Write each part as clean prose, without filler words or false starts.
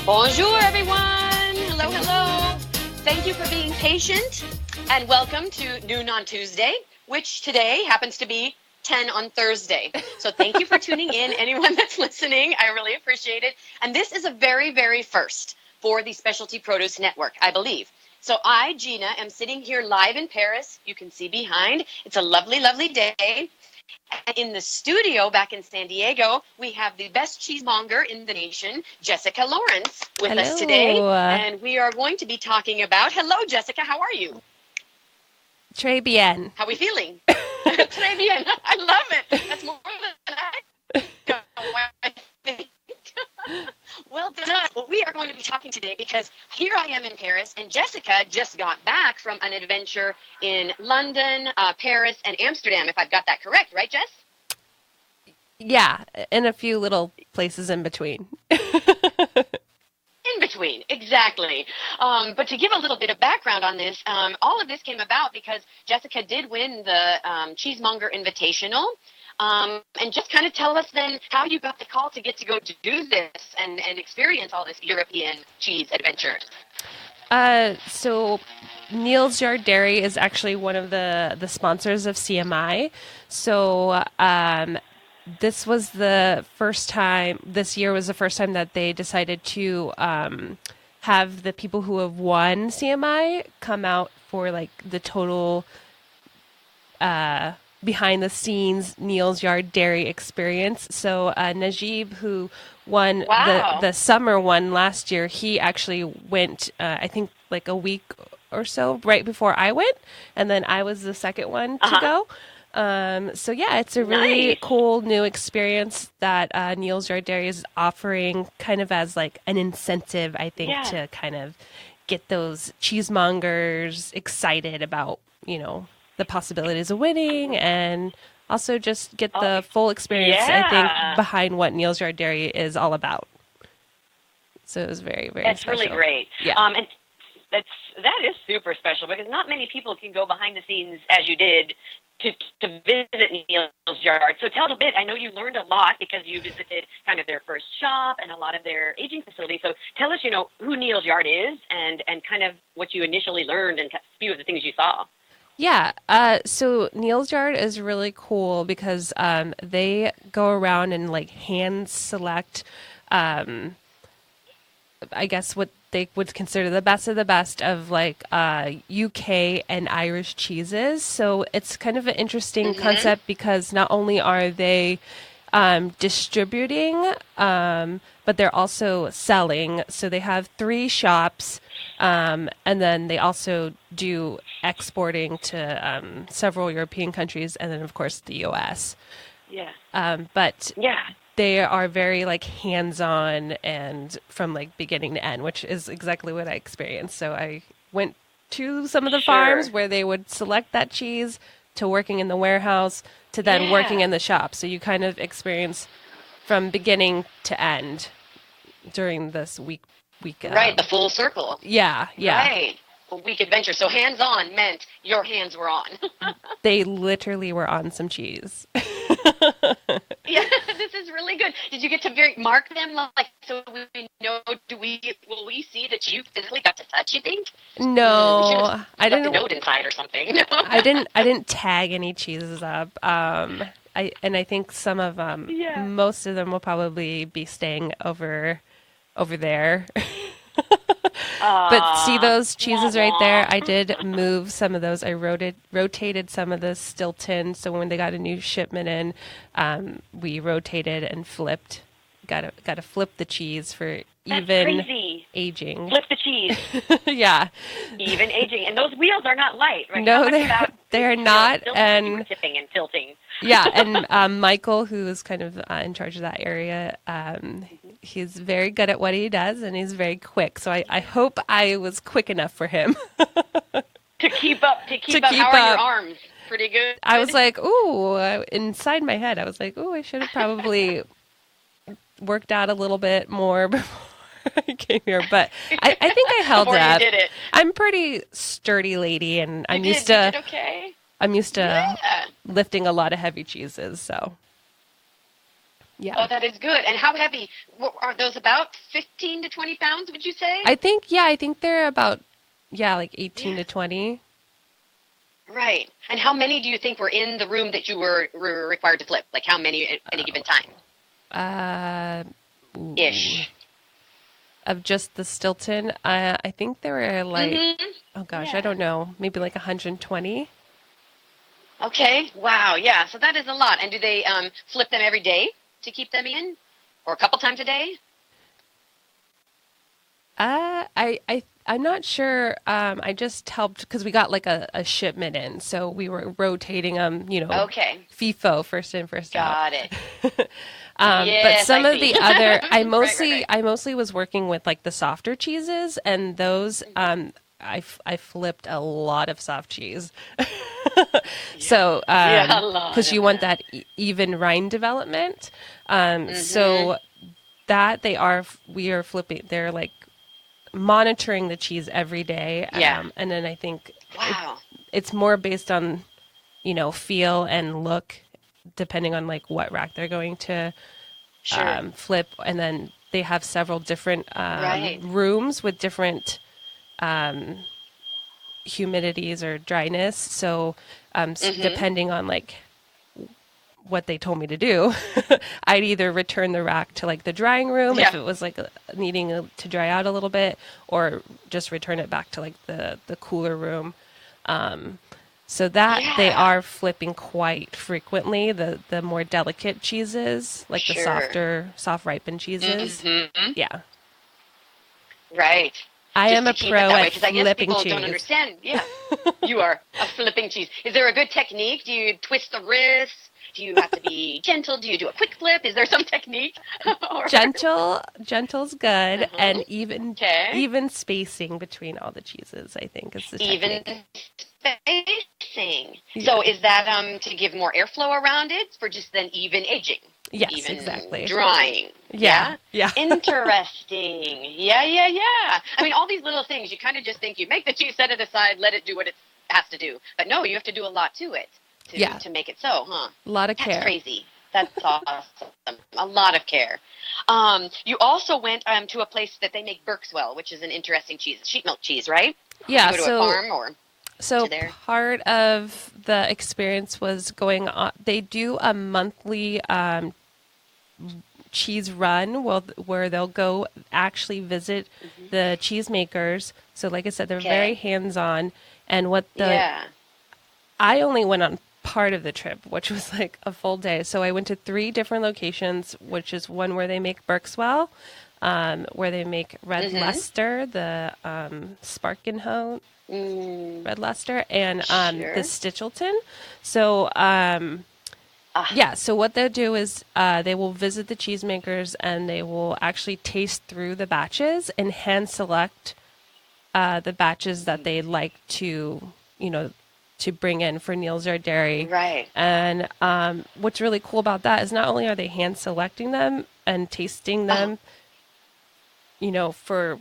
Bonjour, everyone. Hello, hello. Thank you for being patient, and welcome to Noon on Tuesday, which today happens to be 10 on Thursday. So thank you for tuning in, anyone that's listening. I really appreciate it. And this is a very, very first for the Specialty Produce Network, I believe. So I, Gina, am sitting here live in Paris. You can see behind. It's a lovely, lovely day. In the studio back in San Diego, we have the best cheesemonger in the nation, Jessica Lawrence, with us today. And we are going to be talking about, hello, Jessica, how are you? Très bien. How are we feeling? Très bien. I love it. That's more than I think. Well done. Well, we are going to be talking today because here I am in Paris, and Jessica just got back from an adventure in London, Paris, and Amsterdam, if I've got that correct. Right, Jess? Yeah, and a few little places in between. In between, exactly. But to give a little bit of background on this, all of this came about because Jessica did win the Cheesemonger Invitational. And just kind of tell us then how you got the call to get to go to do this and experience all this European cheese adventure. So Neal's Yard Dairy is actually one of the sponsors of CMI. So this was the first time, this year was the first time that they decided to have the people who have won CMI come out for like the total behind the scenes Neal's Yard Dairy experience. So Najib, who won the summer one last year, he actually went, I think, like a week or so right before I went, and then I was the second one to go. So yeah, it's a really cool new experience that Neal's Yard Dairy is offering, kind of as like an incentive, I think, to kind of get those cheesemongers excited about, you know, the possibilities of winning, and also just get the full experience, I think, behind what Neal's Yard Dairy is all about. So it was very, very special. That's really great. Yeah. And that is super special because not many people can go behind the scenes as you did to visit Neal's Yard. So tell us a bit. I know you learned a lot because you visited kind of their first shop and a lot of their aging facilities. So tell us, you know, who Neal's Yard is and kind of what you initially learned and a few of the things you saw. Yeah, so Neal's Yard is really cool because they go around and like hand select, I guess what they would consider the best of like UK and Irish cheeses. So it's kind of an interesting concept because not only are they distributing, but they're also selling. So they have 3 shops. And then they also do exporting to several European countries, and then of course the U.S. But they are very like hands-on and from like beginning to end, which is exactly what I experienced. So I went to some of the farms where they would select that cheese, to working in the warehouse, to then working in the shop. So you kind of experience from beginning to end during this week. Right, the full circle. Yeah. Right, a week adventure. So hands-on meant your hands were on. They literally were on some cheese. Yeah, this is really good. Did you get to mark them, like, so we know? Will we see that you physically got to touch? You think? No, I didn't. A note inside or something. No. I didn't tag any cheeses up. I think some of most of them will probably be staying over there. But see those cheeses right there? I did move some of those. I rotated some of the Stilton. So when they got a new shipment in, we rotated and flipped. Got to flip the cheese for even aging. Flip the cheese. Yeah. Even aging. And those wheels are not light, right? No, they're not. And tipping and tilting. Yeah, and Michael, who is kind of in charge of that area, he's very good at what he does, and he's very quick. So I hope I was quick enough for him. To keep up. How are your arms? Pretty good? I was like, ooh, inside my head, I was like, ooh, I should have probably worked out a little bit more before I came here. But I think I held up. You did it. I'm a pretty sturdy lady, and I'm used to lifting a lot of heavy cheeses, so. Yeah. Oh, that is good. And how heavy? Are those about 15 to 20 pounds, would you say? I think they're about, yeah, like 18 Yeah. to 20. Right. And how many do you think were in the room that you were required to flip? Like how many at any given time? Uh, ooh, Ish. of just the Stilton, I think there were like, Mm-hmm. oh gosh, I Yeah. don't know, maybe like 120. Okay. Wow. Yeah. So that is a lot. And do they flip them every day to keep them in, or a couple times a day? I'm not sure. I just helped because we got like a shipment in, so we were rotating them, Okay. FIFO, first in, first out. Got it. But Yes, I some of see. the other, Right. Right. Right. I mostly was working with like the softer cheeses, and those, I flipped a lot of soft cheese. Yeah. So, Yeah. A lot because you of want that. that even rind development. Mm-hmm. So that we are flipping, they're like monitoring the cheese every day. Yeah. And then I think Wow. it's more based on, feel and look, depending on like what rack they're going to Sure. flip. And then they have several different Right. rooms with different humidities or dryness. So Mm-hmm. depending on like what they told me to do, I'd either return the rack to like the drying room if Yeah. it was like needing to dry out a little bit, or just return it back to like the cooler room. So that they Yeah. are flipping quite frequently, the more delicate cheeses, like the Sure. soft ripened cheeses. Mm-hmm. Yeah. Right. I Just am to a keep it pro that way, at because I guess flipping people don't cheese. understand. Yeah, you are a flipping cheese. Is there a good technique? Do you twist the wrist? Do you have to be gentle? Do you do a quick flip? Is there some technique? or Gentle's good, and uh-huh. Okay. even spacing between all the cheeses, I think, is the Even technique. spacing. So Yeah. is that to give more airflow around it for just then even aging, Yes, even exactly. drying? Yeah. Yeah. Yeah. Interesting. Yeah, yeah, yeah. I mean, all these little things, you kind of just think you make the cheese, set it aside, let it do what it has to do. But no, you have to do a lot to it Yeah. to make it so, huh? A lot of That's care. crazy. That's awesome. A lot of care. You also went to a place that they make Berkswell, which is an interesting cheese, sheep milk cheese, right? Did you Yeah, go to a farm or so to there? part of the experience was going on. They do a monthly cheese run where they'll go actually visit Hmm. the cheesemakers. So like I said, they're very Okay. hands-on. And what the Yeah. I only went on part of the trip, which was like a full day. So I went to three different locations, which is one where they make Berkswell, where they make Red Mm-hmm. Leicester, the Sparkenhoe Mm, Red Leicester, and the sure. Stitchelton. So Ah. yeah, so what they'll do is they will visit the cheesemakers and they will actually taste through the batches and hand select the batches that they like to, to bring in for Neal's Yard Dairy. Right. And what's really cool about that is not only are they hand selecting them and tasting Uh-huh. them, for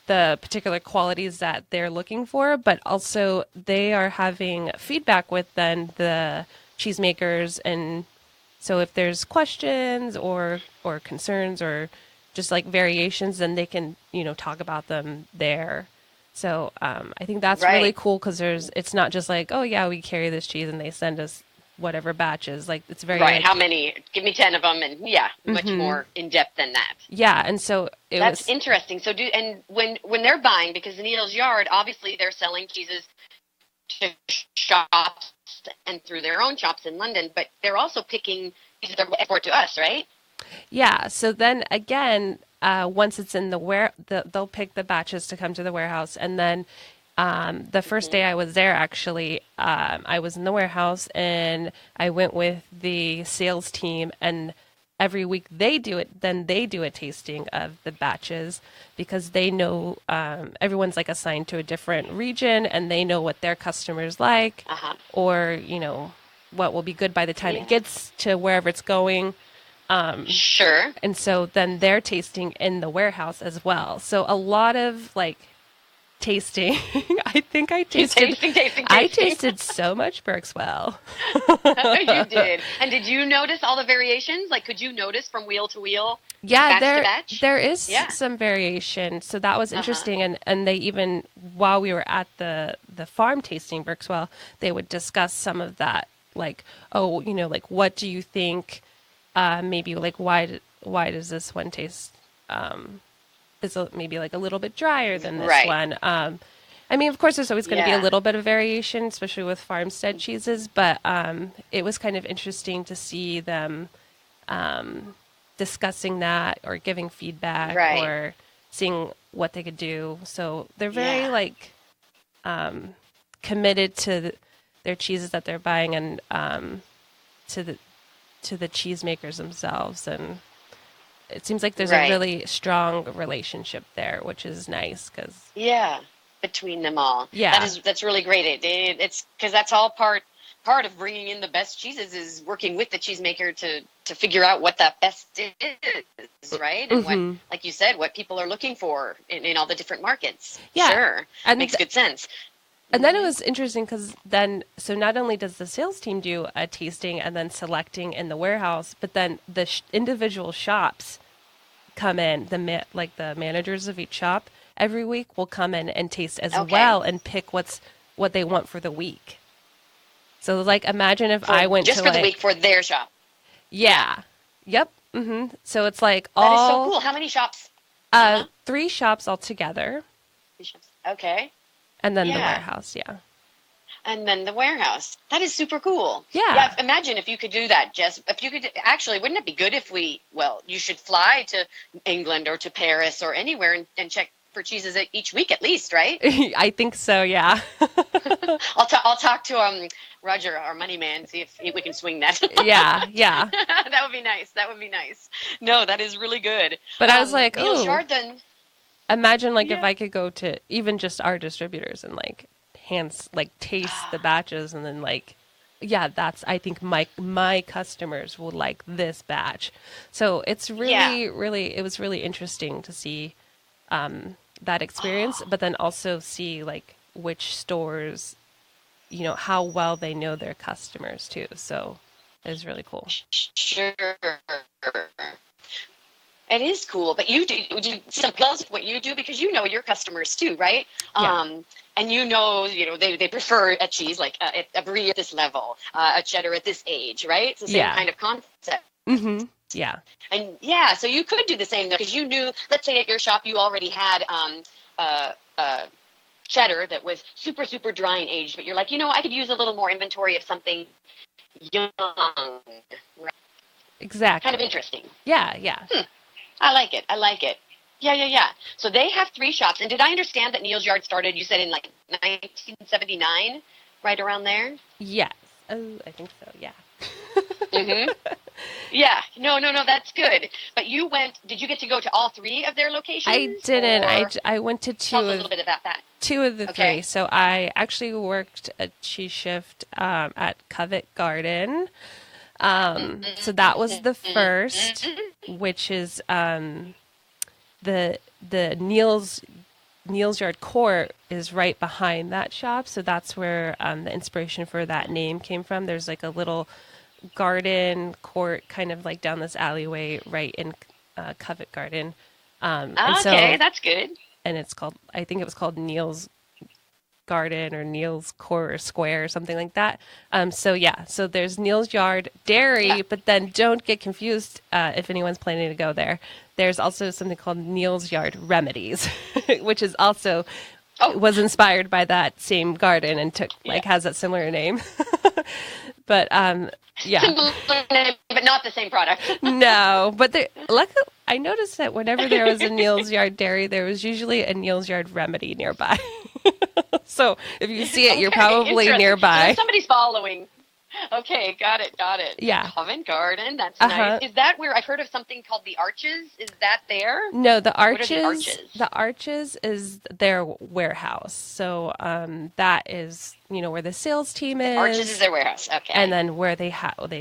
the particular qualities that they're looking for, but also they are having feedback with then the cheesemakers. And so if there's questions or concerns or just like variations, then they can, talk about them there. So I think that's really Right. cool because it's not just like, oh yeah, we carry this cheese and they send us whatever batches. Like it's very Right. like, How many? Give me 10 of them, and yeah, much more in depth than that. yeah. And so it That's was, interesting. So when they're buying, because Neal's Yard, obviously they're selling cheeses to shops and through their own shops in London, but they're also picking cheeses that export to us, right? yeah. So then again, once it's in they'll pick the batches to come to the warehouse. And then the first Hmm. day I was there, actually, I was in the warehouse and I went with the sales team. And every week they do a tasting of the batches because they know everyone's like assigned to a different region and they know what their customers like Uh-huh. or, what will be good by the time it Yeah. gets to wherever it's going. Sure. And so then they're tasting in the warehouse as well. So a lot of like tasting. I think I tasted. Tasting. I tasted so much Berkswell. You did. And did you notice all the variations? Like, could you notice from wheel to wheel, Yeah, batch to batch? there is some variation. So that was interesting. And they even, while we were at the farm tasting Berkswell, they would discuss some of that. Like, oh, like, what do you think? Maybe like, why does this one taste is maybe like a little bit drier than this one? I mean, of course, there's always going to be a little bit of variation, especially with farmstead cheeses. But it was kind of interesting to see them discussing that or giving feedback or seeing what they could do. So they're very like committed to their cheeses that they're buying and to the cheesemakers themselves. And it seems like there's a really strong relationship there, which is nice because between them all. Yeah, that's really great. It's because that's all part of bringing in the best cheeses is working with the cheesemaker to figure out what that best is, right? And what, like you said, what people are looking for in all the different markets. Yeah, sure, and makes good sense. And then it was interesting because so not only does the sales team do a tasting and then selecting in the warehouse, but then the individual shops come in, the managers of each shop every week will come in and taste as well and pick what they want for the week. So like, imagine if I went just to for the week for their shop. Yeah. Yep. So it's like that is so cool. How many shops? 3 shops altogether. 3 shops. Okay. And then the warehouse, And then the warehouse. That is super cool. Yeah. Imagine if you could do that, Jess. If you could, actually, wouldn't it be good if you should fly to England or to Paris or anywhere and check for cheeses each week at least, right? I think so, yeah. I'll talk to Roger, our money man, see if we can swing that. Yeah. That would be nice. No, that is really good. But I was like, Neal Jardin. Imagine if I could go to even just our distributors and taste the batches and then I think my customers will like this batch. So it's really it was really interesting to see that experience, but then also see which stores, how well they know their customers too. So it was really cool. Sure. It is coul, but you do some plus what you do because you know your customers too, right? Yeah. And they prefer a cheese like a brie at this level, a cheddar at this age, right? It's the same kind of concept. Mm-hmm. Yeah. And so you could do the same though, because you knew, let's say at your shop you already had cheddar that was super, super dry and aged, but you're like, I could use a little more inventory of something young. Right? Exactly. Kind of interesting. Yeah. I like it. Yeah. So they have 3 shops. And did I understand that Neal's Yard started, you said, in 1979, right around there? Yes. Oh, I think so, yeah. Mm-hmm. Yeah. No, that's good. But did you get to go to all 3 of their locations? I didn't. I went to 2 Tell us a little bit about that. 2 of the 3. So I actually worked a cheese shift at Covent Garden. So that was the first, which is the Neal's Yard Court is right behind that shop. So that's where the inspiration for that name came from. There's a little garden court kind of down this alleyway right in Covent Garden. Okay, that's good. And I think it was called Neal's Garden or Neal's Court or Square or something like that. So there's Neal's Yard Dairy, but then don't get confused if anyone's planning to go there. There's also something called Neal's Yard Remedies, which is also was inspired by that same garden and has that similar name. But similar name, but not the same product. No, but luckily I noticed that whenever there was a Neal's Yard Dairy, there was usually a Neal's Yard Remedy nearby. So if you see it, you're probably nearby. Somebody's following. Okay, got it. Yeah. Covent Garden, that's nice. Is that where I've heard of something called the Arches? Is that there? No, the Arches. The Arches is their warehouse. So that is, where the sales team is. The Arches is their warehouse. Okay. And then where they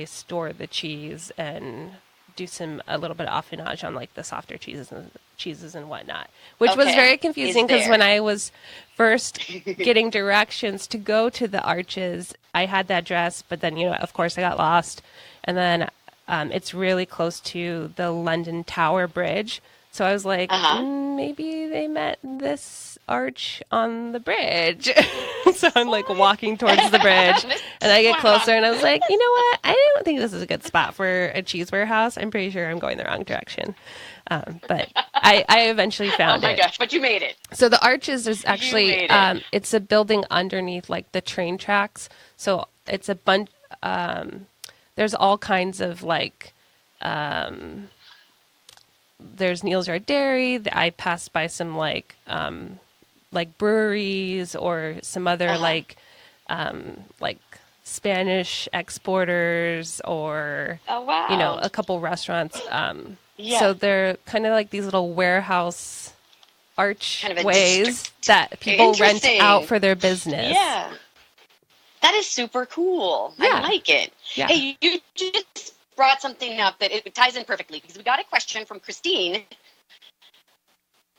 store the cheese and do a little bit of affinage on like the softer cheeses and whatnot, which was very confusing because when I was first getting directions to go to the Arches, I had that address, but then, of course I got lost. And then it's really close to the London Tower Bridge. So I was like, maybe they met this arch on the bridge. So I'm like walking towards the bridge and I get closer and I was like, you know what? I don't think this is a good spot for a cheese warehouse. I'm pretty sure I'm going the wrong direction. But I eventually found it. Oh my gosh, but you made it. So the Arches, there's actually, it's a building underneath like the train tracks. So it's a bunch, there's all kinds of like, there's Neal's Yard Dairy. I passed by some like breweries or some other like Spanish exporters or a couple restaurants. So they're kind of like these little warehouse archways that people rent out for their business. Yeah, that is super cool. I like it. Yeah. Hey, you just brought something up that it ties in perfectly because we got a question from Christine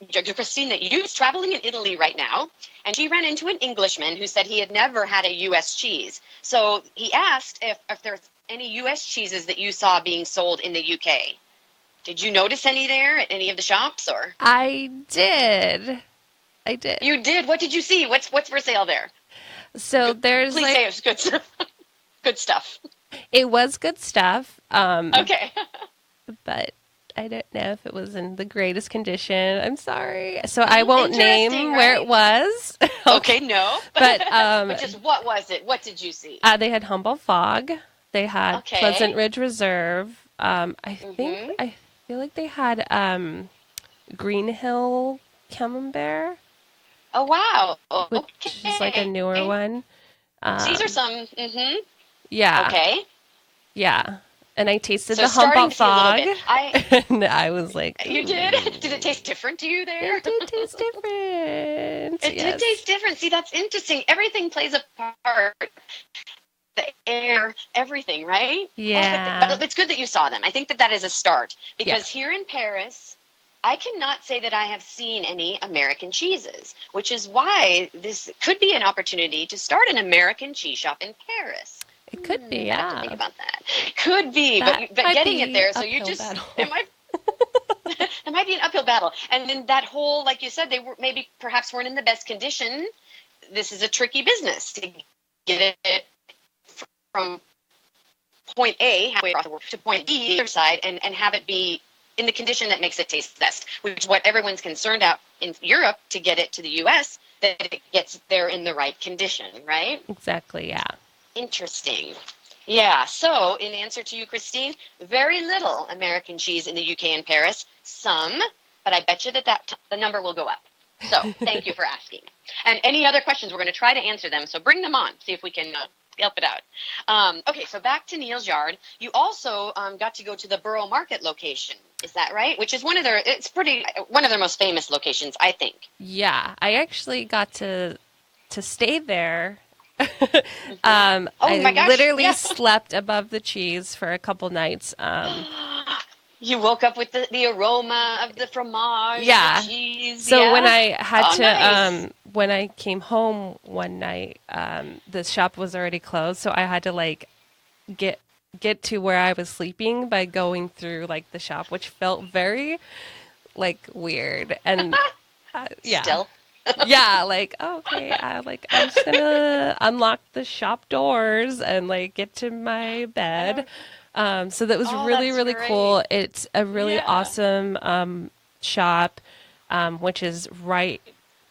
that you's traveling in Italy right now, and she ran into an Englishman who said he had never had a U.S. cheese. So he asked if there's any U.S. cheeses that you saw being sold in the U.K. Did you notice any there at any of the shops? Or I did. You did? What did you see? What's for sale there? So there's Please say it's good stuff. Good stuff. It was good stuff. Okay. But I don't know if it was in the greatest condition. I'm sorry. So I won't name where it was. Okay, no. But just what was it? What did you see? They had Humboldt Fog. They had Pleasant Ridge Reserve. I feel like they had Green Hill Camembert. Oh, wow. Which is like a newer one. These are some... Yeah. Okay. Yeah. And I tasted the Humboldt Fog. And I was like... You did? Did it taste different to you there? It did taste different. It did taste different. See, that's interesting. Everything plays a part. The air, everything, right? Yeah. But it's good that you saw them. I think that is a start. Because here in Paris, I cannot say that I have seen any American cheeses, which is why this could be an opportunity to start an American cheese shop in Paris. It could be, I have to think about that. Could be, but getting it there, so you just it might be an uphill battle. And then that whole, like you said, they were perhaps weren't in the best condition. This is a tricky business to get it from point A halfway across the world to point B, the other side, and have it be in the condition that makes it taste best, which is what everyone's concerned about in Europe to get it to the U.S., that it gets there in the right condition, right? Exactly, yeah. Interesting. Yeah, so in answer to you, Christine, very little American cheese in the UK and Paris. Some, but I bet you that the number will go up. So thank you for asking. And any other questions, we're going to try to answer them. So bring them on, see if we can help it out. Okay, so back to Neal's Yard. You also got to go to the Borough Market location. Is that right? Which is one of their most famous locations, I think. Yeah, I actually got to stay there. Oh my gosh, literally slept above the cheese for a couple nights. You woke up with the aroma of the fromage, the cheese. So when I had when I came home one night, the shop was already closed. So I had to like get to where I was sleeping by going through like the shop, which felt very like weird and Still. Yeah, like, okay, I'm just gonna unlock the shop doors and like get to my bed. So that was really cool. It's a really awesome shop, which is right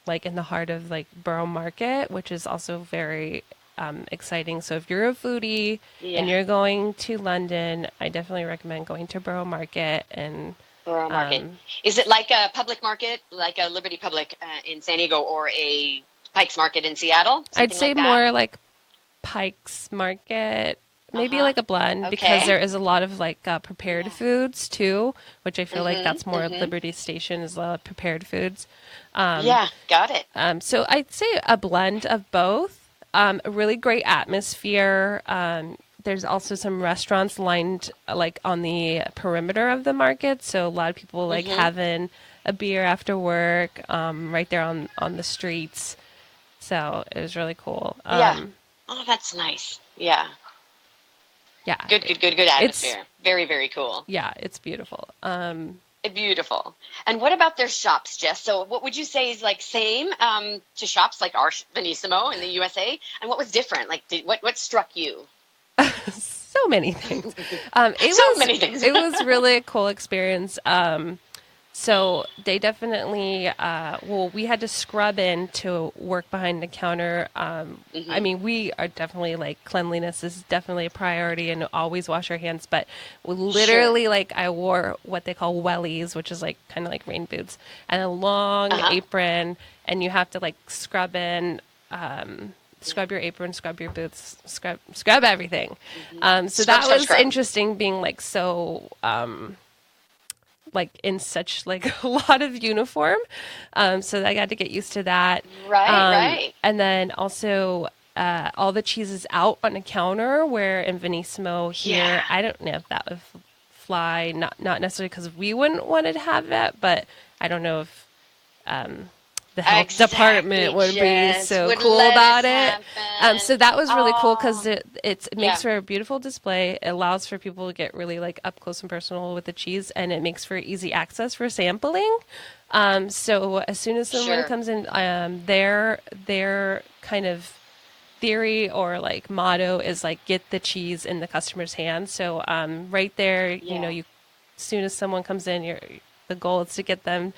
like in the heart of like Borough Market, which is also very exciting. So if you're a foodie and you're going to London, I definitely recommend going to Borough Market and. Borough Market. Is it like a public market, like a Liberty Public in San Diego or a Pike's Market in Seattle? I'd say more like Pike's Market, maybe like a blend, because there is a lot of like prepared foods too, which I feel like that's more Liberty Station is prepared foods. Got it. So I'd say a blend of both. A really great atmosphere. there's also some restaurants lined like on the perimeter of the market. So a lot of people like having a beer after work, right there on the streets. So it was really cool. Yeah. Oh, that's nice. Yeah. Yeah. Good atmosphere. Very, very cool. Yeah, it's beautiful. Beautiful. And what about their shops, Jess? So what would you say is like same to shops like our Benissimo in the USA? And what was different? Like what struck you? So many things. Many things. It was really a cool experience. So they definitely, we had to scrub in to work behind the counter. I mean, we are definitely like cleanliness is definitely a priority and always wash our hands. But literally, like I wore what they call wellies, which is like kind of like rain boots, and a long apron, and you have to like scrub in. Scrub your apron, scrub your boots, scrub everything. So that was interesting being like so like in such like a lot of uniform. So I got to get used to that. Right. And then also all the cheeses out on the counter where in Venissimo here, I don't know if that would fly, not necessarily because we wouldn't want to have that, but I don't know if the health department would be so cool about it. So that was really cool because it makes for a beautiful display. It allows for people to get really like up close and personal with the cheese, and it makes for easy access for sampling. So as soon as someone comes in, their kind of theory or like motto is like get the cheese in the customer's hands. So right there, you know, as soon as someone comes in, the goal is to get them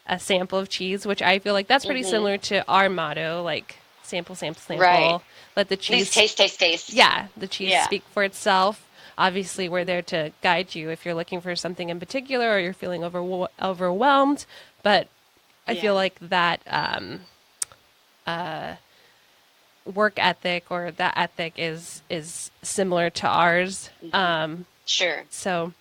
a sample of cheese, which I feel like that's pretty similar to our motto, like sample. Right. Let the cheese taste. Yeah, the cheese speak for itself. Obviously, we're there to guide you if you're looking for something in particular or you're feeling overwhelmed. But I feel like that work ethic or that ethic is similar to ours. Sure. So.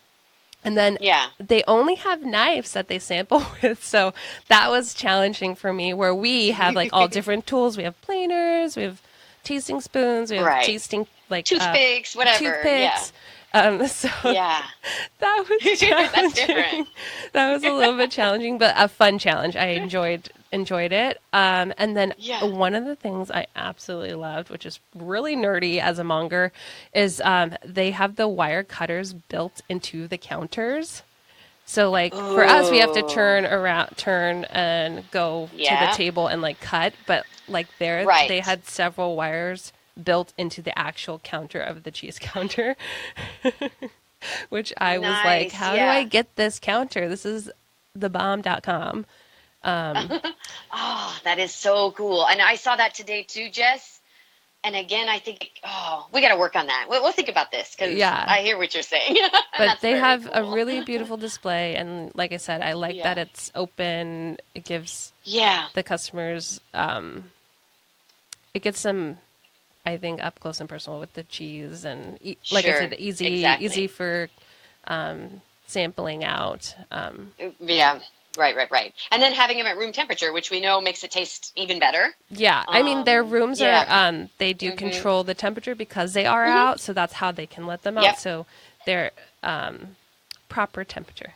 And then they only have knives that they sample with. So that was challenging for me where we have like all different tools. We have planers, we have tasting spoons, we have tasting like toothpicks, whatever. So that was challenging. That's different. That was a little bit challenging, but a fun challenge. I enjoyed it. And then one of the things I absolutely loved, which is really nerdy as a monger, is they have the wire cutters built into the counters. So like for us, we have to turn and go to the table and like cut. But like there, they had several wires built into the actual counter of the cheese counter, which I was like, how do I get this counter? This is thebomb.com. That is so cool. And I saw that today too, Jess. And again, I think, we got to work on that. We'll think about this because I hear what you're saying. But they have a really beautiful display. And like I said, I like that it's open. It gives the customers, it gets them, I think, up close and personal with the cheese. And like I said, easy for sampling out. Right. And then having them at room temperature, which we know makes it taste even better. Yeah. I mean, their rooms are, they do control the temperature because they are out. So that's how they can let them out. So they're proper temperature.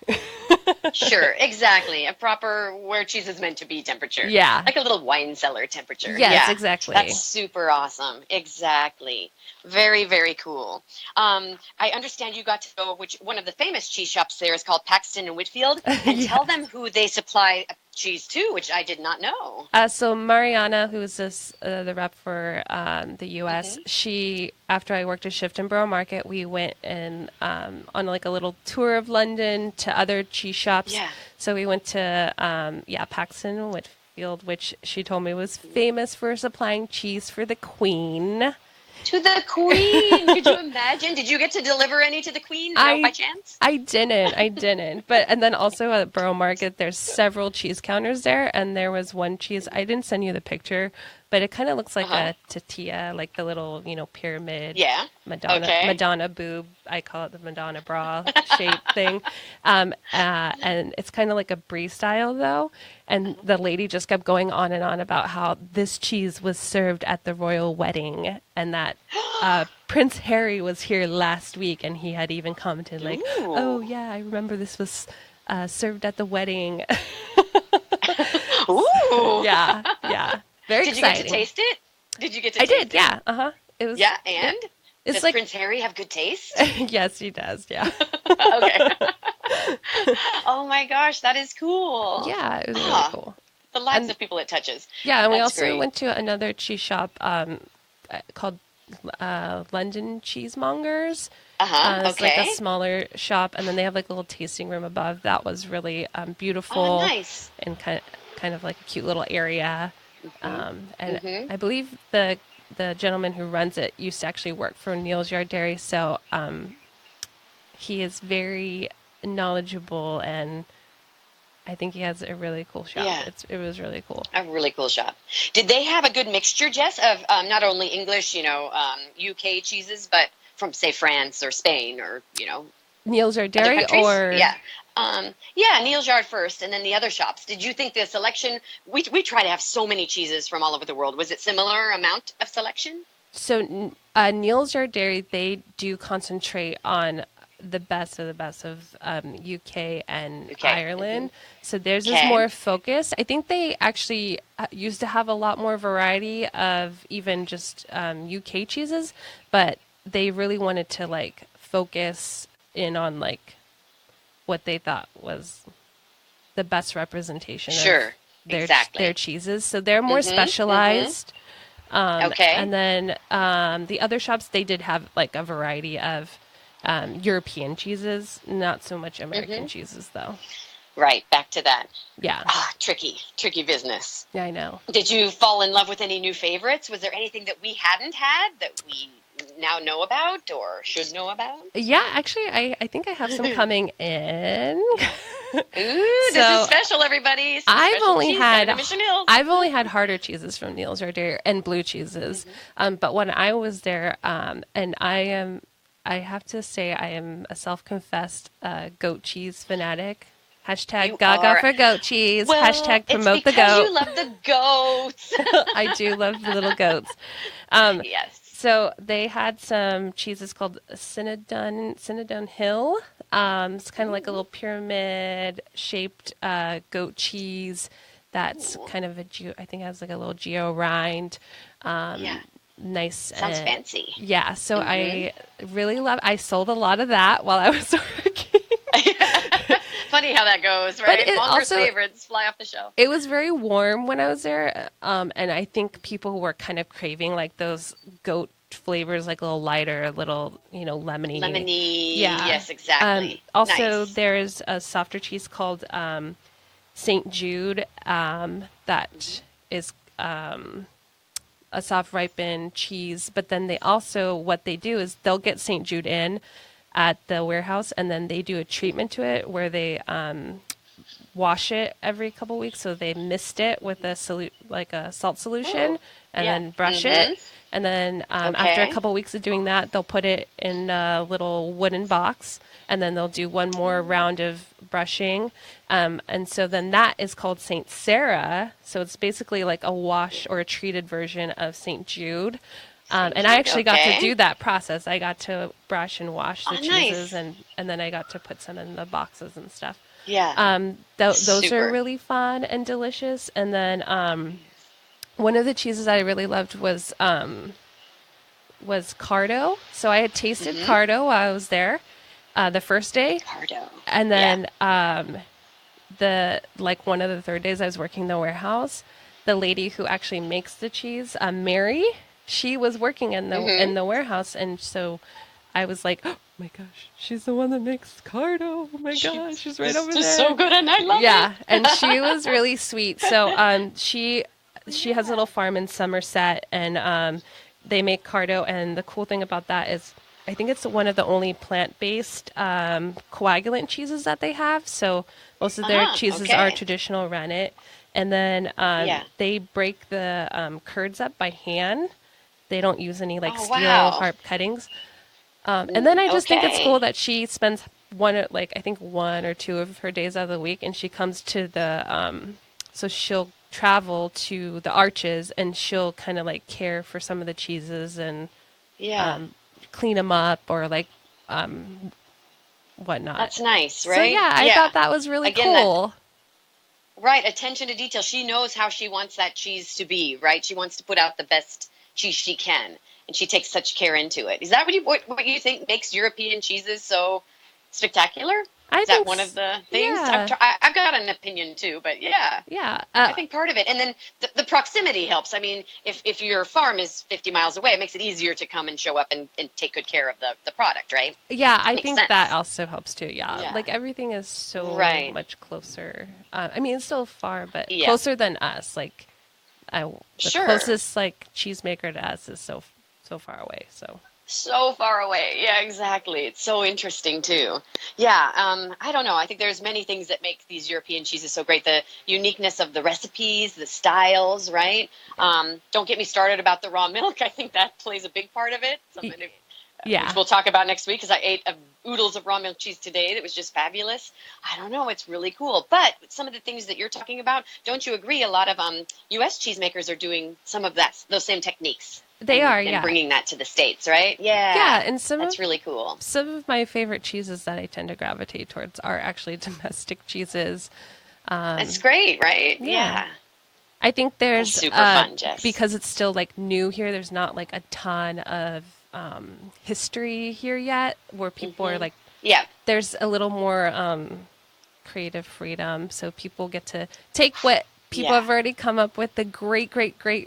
Sure, exactly. A proper where cheese is meant to be temperature. Yeah. Like a little wine cellar temperature. Yes, exactly. That's super awesome. Exactly. Very, very cool. I understand you got to go, one of the famous cheese shops there is called Paxton and Whitfield. And tell them who they supply cheese to, which I did not know. So Mariana, who is the rep for the U.S., she, after I worked a shift in Borough Market, we went on like a little tour of London to other cheese shops. Yeah. So we went to, Paxton and Whitfield, which she told me was famous for supplying cheese for the Queen. To the Queen. Could you imagine? Did you get to deliver any to the Queen by chance? I didn't. And then also at Borough Market, there's several cheese counters there. And there was one cheese. I didn't send you the picture, but it kind of looks like a tortilla, like the little, pyramid. Yeah. Madonna boob. I call it the Madonna bra shape thing. And it's kind of like a brie style though. And the lady just kept going on and on about how this cheese was served at the royal wedding and that Prince Harry was here last week and he had even commented like, Ooh. "Oh yeah, I remember this was served at the wedding." Ooh. Yeah. Very exciting. Did you get to taste it? Did you get to taste it? Yeah. It was. Yeah, and? It's Does like Prince Harry have good taste? Yes, he does. Yeah. Okay. Oh my gosh, that is cool. Yeah, it was really cool. The lives of people it touches. Yeah, and we That's also great. went to another cheese shop called London Cheesemongers. It's like a smaller shop, and then they have like a little tasting room above. That was really beautiful. Oh, nice. And kind of like a cute little area. I believe the gentleman who runs it used to actually work for Neal's Yard Dairy, so he is very knowledgeable, and I think he has a really cool shop. Yeah. It was really cool. A really cool shop. Did they have a good mixture, Jess, of not only English, UK cheeses, but from, say, France or Spain or, Neal's Yard other Dairy, countries? or Yeah, Neal's Yard first, and then the other shops. Did you think the selection? We try to have so many cheeses from all over the world. Was it similar amount of selection? So Neal's Yard Dairy, they do concentrate on the best of UK and Ireland. So theirs is more focused. I think they actually used to have a lot more variety of even just UK cheeses, but they really wanted to like focus in on like what they thought was the best representation of their cheeses. So they're more specialized. And then the other shops, they did have like a variety of European cheeses, not so much American cheeses though. Right, back to that. Yeah. Tricky business. Yeah, I know. Did you fall in love with any new favorites? Was there anything that we hadn't had that we now know about or should know about? Yeah, actually, I think I have some coming in. Ooh, this is special, everybody. I've only had harder cheeses from Neal's Yard Dairy and blue cheeses. But when I was there, and I have to say I am a self-confessed goat cheese fanatic. Hashtag Gaga for goat cheese. Well, Hashtag promote the goat. It's because you love the goats. I do love the little goats. Yes. So they had some cheeses called Cinnadon Hill. It's kind of like a little pyramid-shaped goat cheese that's kind of I think it has like a little geo rind. Nice. Sounds fancy. Yeah, so I really I sold a lot of that while I was working. Funny how that goes, right? Monger's favorites fly off the shelf. It was very warm when I was there, and I think people were kind of craving like those goat flavors, like a little lighter, a little, lemony. Lemony, yeah. Yes, exactly. Also, nice. There's a softer cheese called St. Jude that is a soft ripened cheese, but then what they do is they'll get St. Jude in at the warehouse, and then they do a treatment to it where they wash it every couple weeks. So they mist it with a salt solution, and then brush it. And then after a couple weeks of doing that, they'll put it in a little wooden box, and then they'll do one more round of brushing. And so then that is called St. Sarah. So it's basically like a wash or a treated version of St. Jude. And I actually got to do that process. I got to brush and wash the cheeses, and then I got to put some in the boxes and stuff. Yeah. Those are really fun and delicious. And then one of the cheeses I really loved was Cardo. So I had tasted Cardo while I was there the first day. Cardo. And then one of the third days I was working the warehouse, the lady who actually makes the cheese, Mary, she was working in the warehouse, and so I was like, oh my gosh, she's the one that makes Cardo. Oh my gosh, she's right over there. She's so good, and I love it. Yeah, and she was really sweet. So she has a little farm in Somerset, and they make Cardo. And the cool thing about that is, I think it's one of the only plant-based coagulant cheeses that they have. So most of their cheeses are traditional rennet. And then they break the curds up by hand. They don't use any like steel wow. harp cuttings. And then I just think it's cool Okay. that she spends I think 1 or 2 of her days out of the week, and she comes to the, so she'll travel to the arches and she'll kind of like care for some of the cheeses and Yeah. clean them up or like whatnot. That's nice, So right? yeah, I Yeah. thought that was really Again, that cool. right, attention to detail. She knows how she wants that cheese to be, right? She wants to put out the best cheese she can, and she takes such care into it. Is that what you think makes European cheeses so spectacular? I Is that think, one of the things? yeah, I've got an opinion too, but yeah. yeah. I think part of it, and then the proximity helps. I mean, if your farm is 50 miles away, it makes it easier to come and show up and take good care of the product, right? Yeah, I Makes think that sense. also helps too. Yeah, Yeah. like everything is so Right. much closer. I mean, it's still far, but Yeah. closer than us. Like, the Sure. closest like cheesemaker to us is so far away. So So far away. Yeah, exactly. It's so interesting too. Yeah, I don't know. I think there's many things that make these European cheeses so great. The uniqueness of the recipes, the styles, right? Don't get me started about the raw milk. I think that plays a big part of it. y- Which yeah, we'll talk about next week because I ate oodles of raw milk cheese today that was just fabulous. I don't know, it's really cool. But some of the things that you're talking about, don't you agree? A lot of U.S. cheesemakers are doing some of those same techniques they are. and Yeah, bringing that to the States, right? yeah, Yeah, and that's really cool. some of my favorite cheeses that I tend to gravitate towards are actually domestic cheeses. That's great, right? Yeah. Yeah, I think that's there's super fun, Jess. because it's still like new here. There's not like a ton of history here yet, where people are like, Yeah, there's a little more creative freedom, so people get to take what people yeah. have already come up with, the great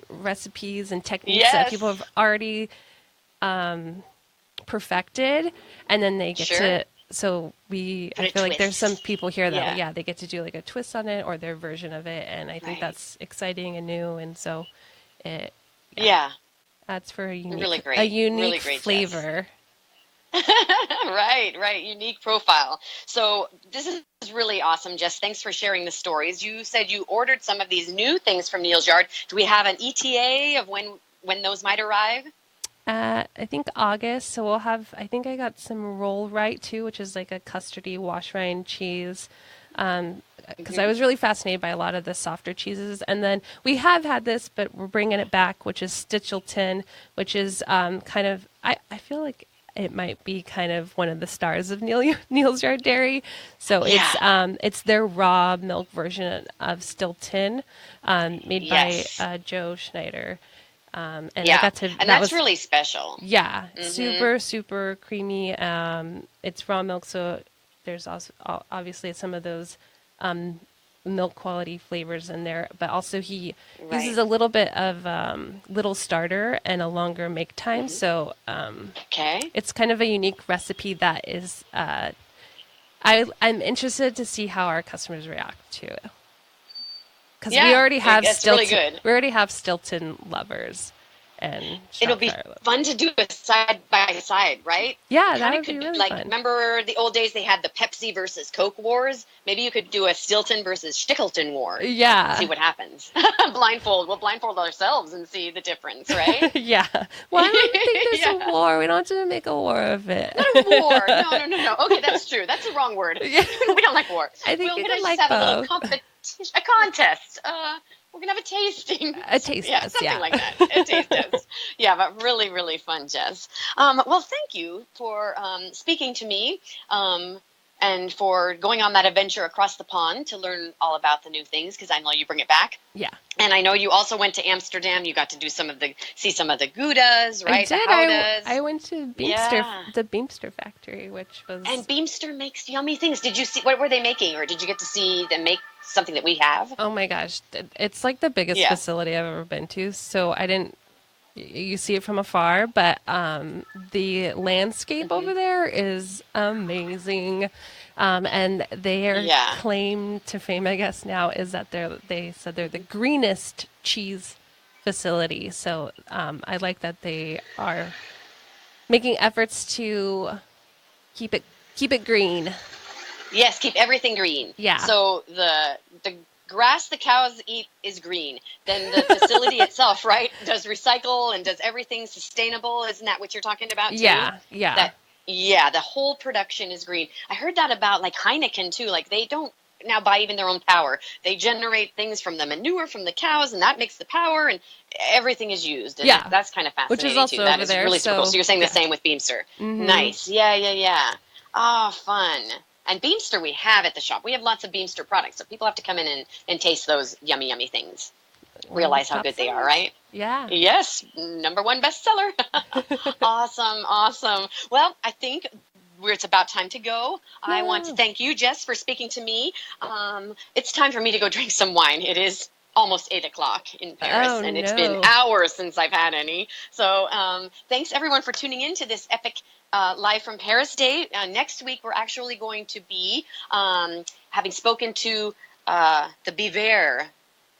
recipes and techniques that people Yes, have already perfected, and then they get sure. to. So Put I a feel like there's some twist. people here that, Yeah, yeah, they get to do like a twist on it or their version of it, and I think right. that's exciting and new, and so it, yeah, Yeah, adds for really a great. Really unique great, Jess. flavor. Right, right. Unique profile. So this is really awesome, Jess. Thanks for sharing the stories. You said you ordered some of these new things from Neal's Yard. Do we have an ETA of when those might arrive? I think August, so we'll have. I think I got some roll right too, which is like a custardy wash rind cheese. Because I was really fascinated by a lot of the softer cheeses, and then we have had this, but we're bringing it back, which is Stichelton, which is kind of. I feel like it might be kind of one of the stars of Neal's Yard Dairy. So Yeah. it's their raw milk version of Stilton, made by Yes. Joe Schneider. And I Yeah. got to And that that's was really special. yeah, Hmm. super creamy. It's raw milk, so there's also obviously some of those um, milk quality flavors in there, but also he uses Right. a little bit of little starter and a longer make time. Hmm. So Okay. it's kind of a unique recipe that is. I'm interested to see how our customers react to it because Yeah, it's really good. We already have Stilton lovers and It'll be Shropshire lovers. fun to do a side by side, right? Yeah, that Kind of would be could really like fun. remember the old days they had the Pepsi versus Coke wars. Maybe you could do a Stilton versus Stickelton war. See Yeah. what happens. Blindfold. We'll blindfold ourselves and see the difference, right? Yeah. Well, I don't think there's a Yeah. war. We don't have to make a war of it. Not a war. No. Okay, that's true. That's the wrong word. Yeah. We don't like war. I think We're we gonna can just like have a little both. competition, a contest. We're gonna have a tasting. A taste Yeah, test, something yeah. like that. A taste test. Yeah, but really, really fun, Jess. Well, thank you for speaking to me. And for going on that adventure across the pond to learn all about the new things, because I know you bring it back. Yeah. And I know you also went to Amsterdam. You got to do see some of the Goudas, I right? The did. Houdas. I went to Yeah. The Beamster factory, which was And Beamster makes yummy things. Did you see what were they making, or did you get to see them make something that we have? oh my gosh, it's like the biggest Yeah. facility I've ever been to. So I didn't you see it from afar, but the landscape over there is amazing. And their Yeah. claim to fame, I guess now, is that they said they're the greenest cheese facility. So I like that they are making efforts to keep it green. Yes, keep everything green. Yeah. So the grass the cows eat is green. Then the facility itself, right, does recycle and does everything sustainable. Isn't that what you're talking about too? Yeah. Yeah, the whole production is green. I heard that about like Heineken too. Like they don't now buy even their own power. They generate things from the manure from the cows, and that makes the power, and everything is used. And that's kind of fascinating which is also too. That over is there, really super cool. So you're saying the yeah. same with Beamster. Nice. Yeah. Oh, fun. And Beamster we have at the shop. We have lots of Beamster products, so people have to come in and taste those yummy things. Realize how good they are, right? Yeah. Yes, #1 bestseller. Awesome. Well, I think it's about time to go. I want to thank you, Jess, for speaking to me. It's time for me to go drink some wine. It is almost 8 o'clock in Paris, and it's been hours since I've had any. So thanks, everyone, for tuning in to this epic Live from Paris Day. Next week, we're actually going to be having spoken to the Biver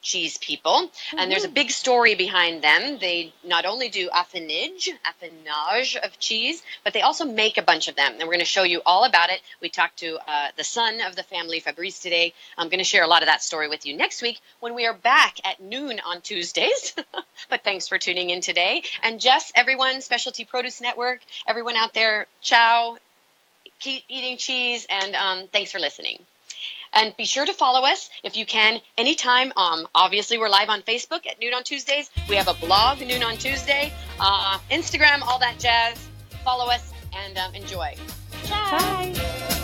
cheese people, and there's a big story behind them. They not only do affinage of cheese, but they also make a bunch of them, and we're going to show you all about it. We talked to the son of the family, Fabrice, today. I'm going to share a lot of that story with you next week when we are back at noon on Tuesdays. But thanks for tuning in today. And Jess, everyone, Specialty Produce Network, everyone out there, ciao, keep eating cheese, and thanks for listening. And be sure to follow us if you can anytime. Obviously, we're live on Facebook at Noon on Tuesdays. We have a blog, Noon on Tuesday, Instagram, all that jazz. Follow us and enjoy. Ciao. Bye.